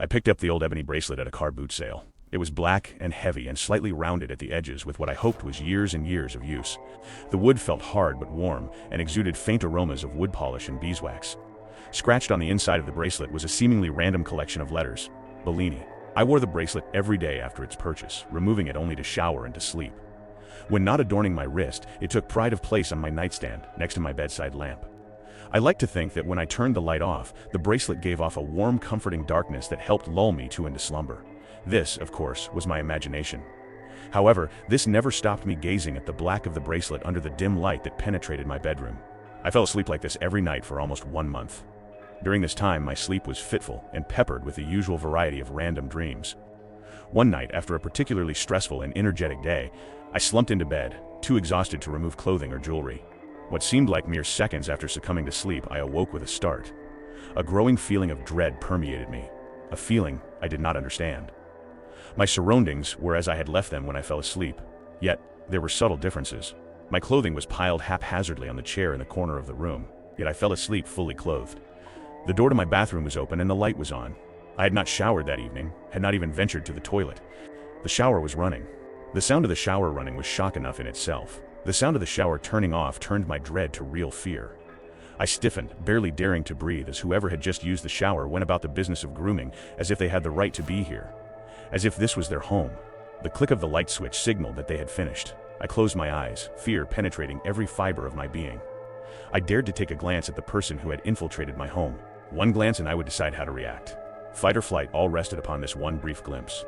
I picked up the old ebony bracelet at a car boot sale. It was black and heavy and slightly rounded at the edges with what I hoped was years and years of use. The wood felt hard but warm and exuded faint aromas of wood polish and beeswax. Scratched on the inside of the bracelet was a seemingly random collection of letters. Bellini. I wore the bracelet every day after its purchase, removing it only to shower and to sleep. When not adorning my wrist, it took pride of place on my nightstand, next to my bedside lamp. I like to think that when I turned the light off, the bracelet gave off a warm, comforting darkness that helped lull me into slumber. This, of course, was my imagination. However, this never stopped me gazing at the black of the bracelet under the dim light that penetrated my bedroom. I fell asleep like this every night for almost 1 month. During this time, my sleep was fitful and peppered with the usual variety of random dreams. One night, after a particularly stressful and energetic day, I slumped into bed, too exhausted to remove clothing or jewelry. What seemed like mere seconds after succumbing to sleep, I awoke with a start. A growing feeling of dread permeated me, a feeling I did not understand. My surroundings were as I had left them when I fell asleep, yet there were subtle differences. My clothing was piled haphazardly on the chair in the corner of the room, yet I fell asleep fully clothed. The door to my bathroom was open and the light was on. I had not showered that evening, had not even ventured to the toilet. The shower was running. The sound of the shower running was shock enough in itself. The sound of the shower turning off turned my dread to real fear. I stiffened, barely daring to breathe as whoever had just used the shower went about the business of grooming as if they had the right to be here. As if this was their home. The click of the light switch signaled that they had finished. I closed my eyes, fear penetrating every fiber of my being. I dared to take a glance at the person who had infiltrated my home. One glance and I would decide how to react. Fight or flight all rested upon this one brief glimpse.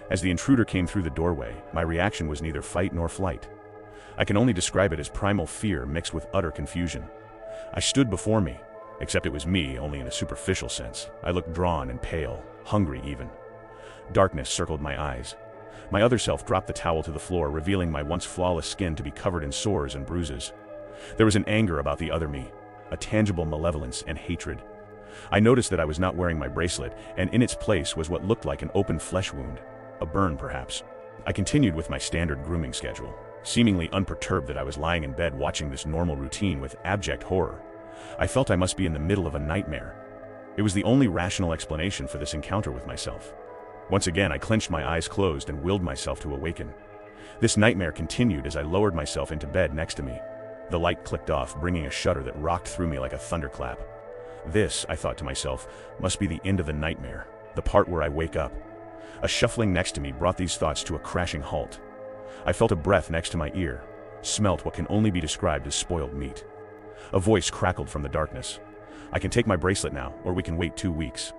As the intruder came through the doorway, my reaction was neither fight nor flight. I can only describe it as primal fear mixed with utter confusion. I stood before me, except it was me only in a superficial sense. I looked drawn and pale, hungry even. Darkness circled my eyes. My other self dropped the towel to the floor, revealing my once flawless skin to be covered in sores and bruises. There was an anger about the other me, a tangible malevolence and hatred. I noticed that I was not wearing my bracelet, and in its place was what looked like an open flesh wound, a burn perhaps. I continued with my standard grooming schedule, seemingly unperturbed that I was lying in bed watching this normal routine with abject horror. I felt I must be in the middle of a nightmare. It was the only rational explanation for this encounter with myself. Once again, I clenched my eyes closed and willed myself to awaken. This nightmare continued as I lowered myself into bed next to me. The light clicked off, bringing a shudder that rocked through me like a thunderclap. This, I thought to myself, must be the end of the nightmare, the part where I wake up. A shuffling next to me brought these thoughts to a crashing halt. I felt a breath next to my ear, smelt what can only be described as spoiled meat. A voice crackled from the darkness. "I can take my bracelet now, or we can wait 2 weeks."